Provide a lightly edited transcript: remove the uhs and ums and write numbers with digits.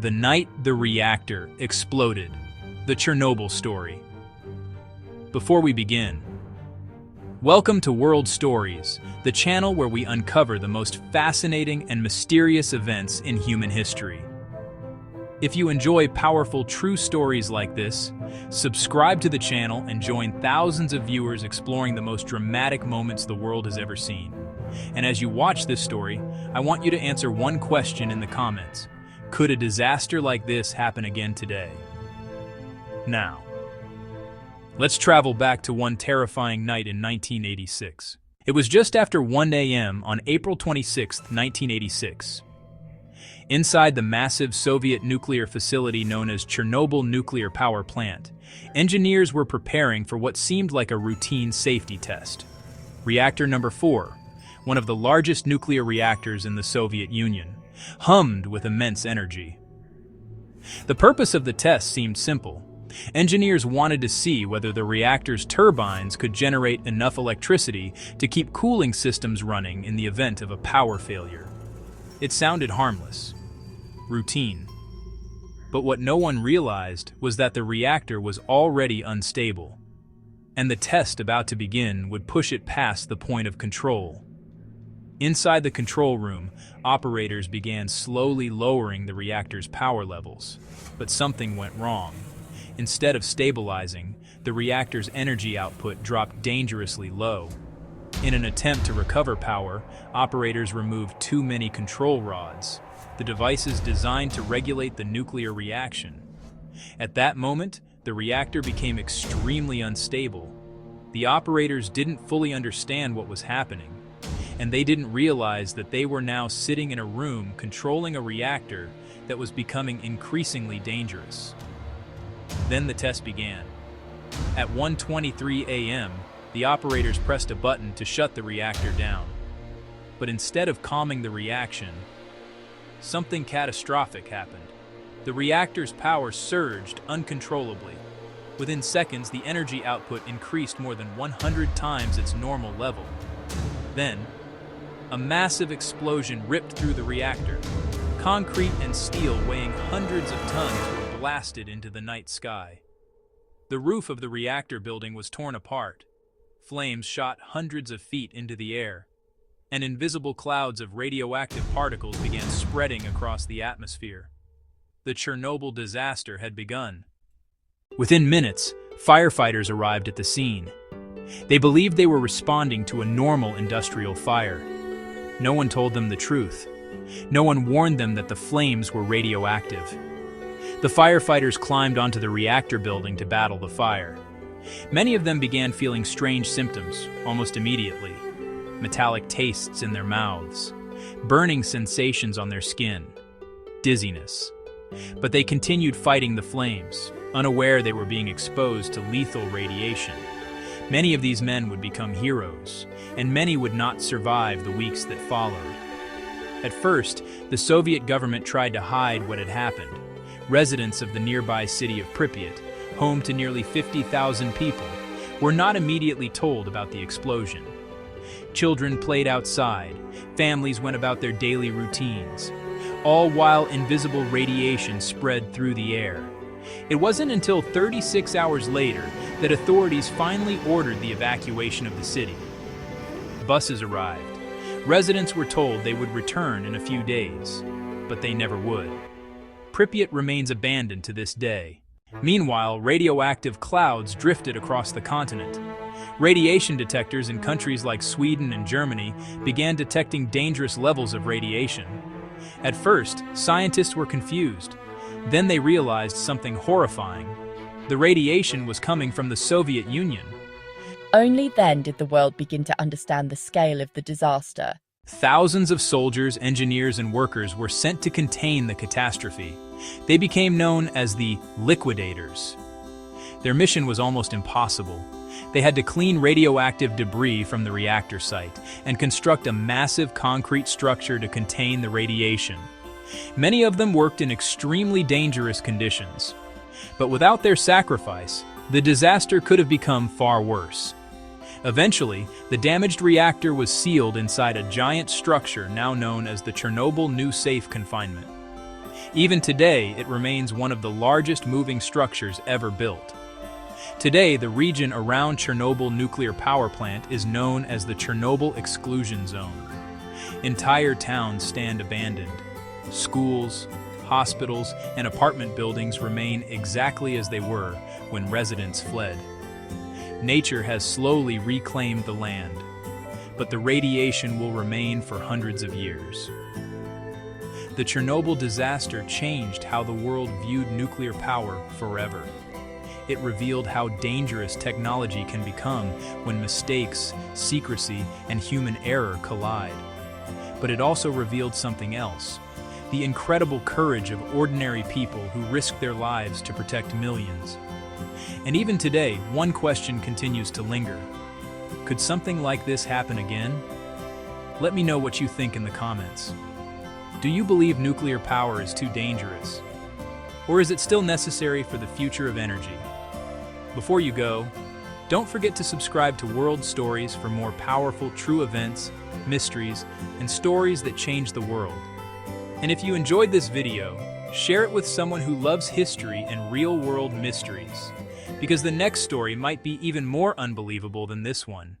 The night the reactor exploded. The Chernobyl story. Before we begin, welcome to World Stories, the channel where we uncover the most fascinating and mysterious events in human history. If you enjoy powerful, true stories like this, subscribe to the channel and join thousands of viewers exploring the most dramatic moments the world has ever seen. And as you watch this story, I want you to answer one question in the comments. Could a disaster like this happen again today? Now, let's travel back to one terrifying night in 1986. It was just after 1 a.m. on April 26, 1986. Inside the massive Soviet nuclear facility known as Chernobyl Nuclear Power Plant, engineers were preparing for what seemed like a routine safety test. Reactor number 4, one of the largest nuclear reactors in the Soviet Union, hummed with immense energy. The purpose of the test seemed simple. Engineers wanted to see whether the reactor's turbines could generate enough electricity to keep cooling systems running in the event of a power failure. It sounded harmless, routine. But what no one realized was that the reactor was already unstable, and the test about to begin would push it past the point of control. Inside the control room, operators began slowly lowering the reactor's power levels. But something went wrong. Instead of stabilizing, the reactor's energy output dropped dangerously low. In an attempt to recover power, operators removed too many control rods, the devices designed to regulate the nuclear reaction. At that moment, the reactor became extremely unstable. The operators didn't fully understand what was happening, and they didn't realize that they were now sitting in a room controlling a reactor that was becoming increasingly dangerous. Then the test began. At 1:23 a.m., the operators pressed a button to shut the reactor down. But instead of calming the reaction, something catastrophic happened. The reactor's power surged uncontrollably. Within seconds, the energy output increased more than 100 times its normal level. Then, a massive explosion ripped through the reactor. Concrete and steel weighing hundreds of tons were blasted into the night sky. The roof of the reactor building was torn apart. Flames shot hundreds of feet into the air, and invisible clouds of radioactive particles began spreading across the atmosphere. The Chernobyl disaster had begun. Within minutes, firefighters arrived at the scene. They believed they were responding to a normal industrial fire. No one told them the truth. No one warned them that the flames were radioactive. The firefighters climbed onto the reactor building to battle the fire. Many of them began feeling strange symptoms almost immediately. Metallic tastes in their mouths, burning sensations on their skin, dizziness. But they continued fighting the flames, unaware they were being exposed to lethal radiation. Many of these men would become heroes, and many would not survive the weeks that followed. At first, the Soviet government tried to hide what had happened. Residents of the nearby city of Pripyat, home to nearly 50,000 people, were not immediately told about the explosion. Children played outside, families went about their daily routines, all while invisible radiation spread through the air. It wasn't until 36 hours later that authorities finally ordered the evacuation of the city. Buses arrived. Residents were told they would return in a few days, but they never would. Pripyat remains abandoned to this day. Meanwhile, radioactive clouds drifted across the continent. Radiation detectors in countries like Sweden and Germany began detecting dangerous levels of radiation. At first, scientists were confused. Then they realized something horrifying. The radiation was coming from the Soviet Union. Only then did the world begin to understand the scale of the disaster. Thousands of soldiers, engineers, and workers were sent to contain the catastrophe. They became known as the liquidators. Their mission was almost impossible. They had to clean radioactive debris from the reactor site and construct a massive concrete structure to contain the radiation. Many of them worked in extremely dangerous conditions. But without their sacrifice, the disaster could have become far worse. Eventually, the damaged reactor was sealed inside a giant structure now known as the Chernobyl New Safe Confinement. Even today, it remains one of the largest moving structures ever built. Today, the region around Chernobyl Nuclear Power Plant is known as the Chernobyl Exclusion Zone. Entire towns stand abandoned. Schools, hospitals, and apartment buildings remain exactly as they were when residents fled. Nature has slowly reclaimed the land, but the radiation will remain for hundreds of years. The Chernobyl disaster changed how the world viewed nuclear power forever. It revealed how dangerous technology can become when mistakes, secrecy, and human error collide. But it also revealed something else: the incredible courage of ordinary people who risked their lives to protect millions. And even today, one question continues to linger. Could something like this happen again? Let me know what you think in the comments. Do you believe nuclear power is too dangerous? Or is it still necessary for the future of energy? Before you go, don't forget to subscribe to World Stories for more powerful true events, mysteries, and stories that change the world. And if you enjoyed this video, share it with someone who loves history and real-world mysteries, because the next story might be even more unbelievable than this one.